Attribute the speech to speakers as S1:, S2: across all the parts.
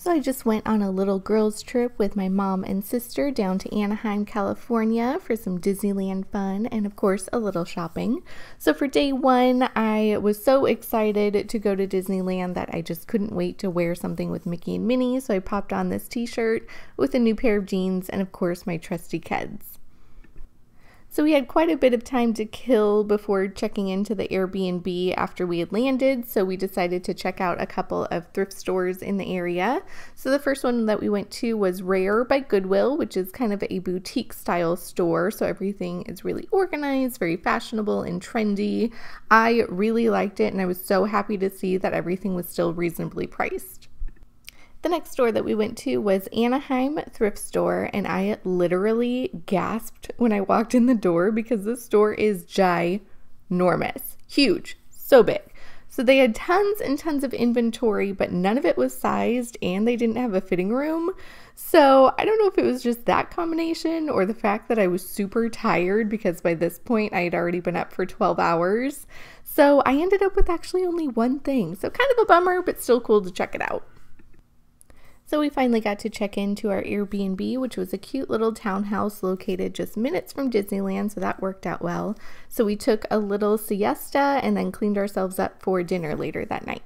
S1: So I just went on a little girls trip with my mom and sister down to Anaheim, California for some Disneyland fun and of course a little shopping. So for day one, I was so excited to go to Disneyland that I just couldn't wait to wear something with Mickey and Minnie. So I popped on this t-shirt with a new pair of jeans and of course my trusty Keds. So we had quite a bit of time to kill before checking into the Airbnb after we had landed, so we decided to check out a couple of thrift stores in the area. So the first one that we went to was Rare by Goodwill, which is kind of a boutique style store, so everything is really organized, very fashionable and trendy. I really liked it and I was so happy to see that everything was still reasonably priced. The next store that we went to was Anaheim Thrift store, and I literally gasped when I walked in the door because this store is ginormous, huge, so big. So they had tons and tons of inventory, but none of it was sized and they didn't have a fitting room. So I don't know if it was just that combination or the fact that I was super tired because by this point I had already been up for 12 hours. So I ended up with actually only one thing. So kind of a bummer, but still cool to check it out. So we finally got to check into our Airbnb, which was a cute little townhouse located just minutes from Disneyland, so that worked out well. So we took a little siesta and then cleaned ourselves up for dinner later that night.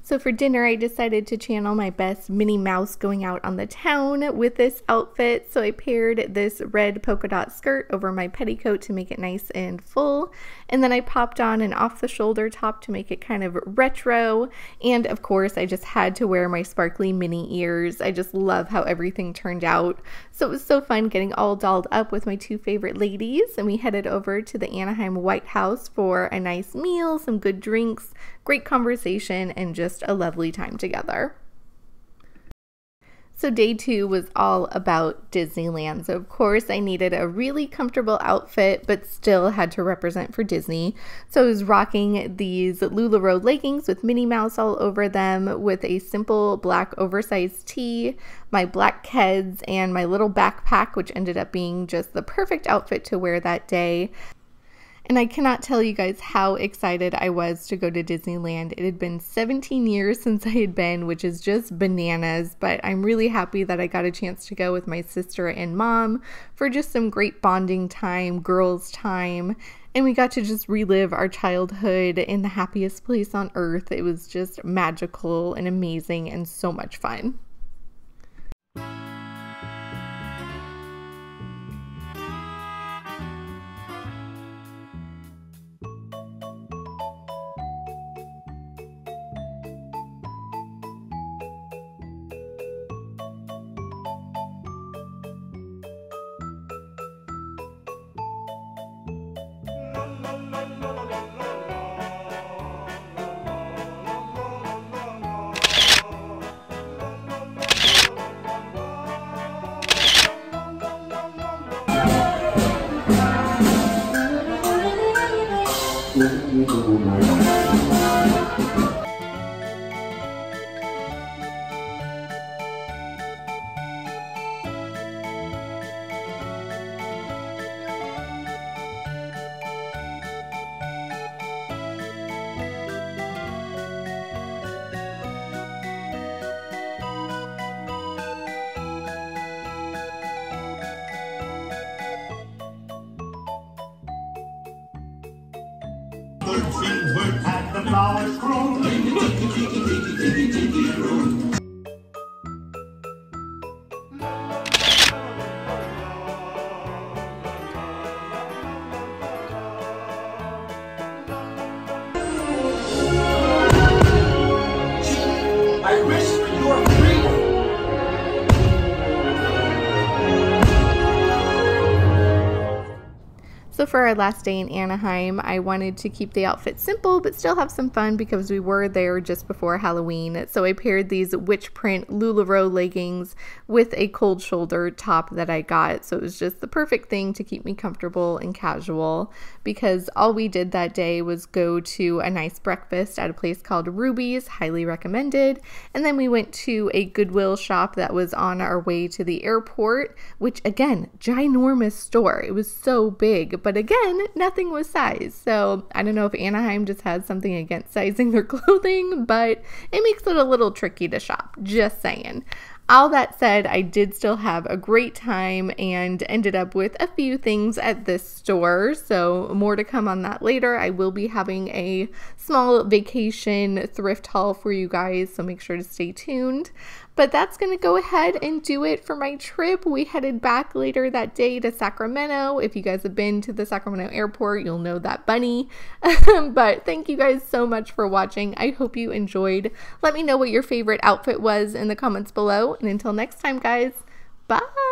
S1: So for dinner, I decided to channel my best Minnie Mouse going out on the town with this outfit. So I paired this red polka dot skirt over my petticoat to make it nice and full. And then I popped on an off-the-shoulder top to make it kind of retro. And of course, I just had to wear my sparkly Minnie ears. I just love how everything turned out. So it was so fun getting all dolled up with my two favorite ladies. And we headed over to the Anaheim White House for a nice meal, some good drinks, great conversation, and just a lovely time together. So day two was all about Disneyland. So of course I needed a really comfortable outfit, but still had to represent for Disney. So I was rocking these LuLaRoe leggings with Minnie Mouse all over them with a simple black oversized tee, my black Keds, and my little backpack, which ended up being just the perfect outfit to wear that day. And I cannot tell you guys how excited I was to go to Disneyland. It had been 17 years since I had been, which is just bananas, but I'm really happy that I got a chance to go with my sister and mom for just some great bonding time, girls time, and we got to just relive our childhood in the happiest place on earth. It was just magical and amazing and so much fun.
S2: At the flowers grow. I wish for your freedom.
S1: So for our last day in Anaheim, I wanted to keep the outfit simple but still have some fun because we were there just before Halloween. So I paired these witch print LuLaRoe leggings with a cold shoulder top that I got. So it was just the perfect thing to keep me comfortable and casual because all we did that day was go to a nice breakfast at a place called Ruby's, highly recommended. And then we went to a Goodwill shop that was on our way to the airport, which again, ginormous store. It was so big, but again, nothing was size. So I don't know if Anaheim just has something against sizing their clothing, but it makes it a little tricky to shop, just saying. All that said, I did still have a great time and ended up with a few things at this store, so more to come on that later. I will be having a small vacation thrift haul for you guys, so make sure to stay tuned. But that's going to go ahead and do it for my trip. We headed back later that day to Sacramento. If you guys have been to the Sacramento airport, you'll know that bunny. But thank you guys so much for watching. I hope you enjoyed. Let me know what your favorite outfit was in the comments below. And until next time, guys, bye!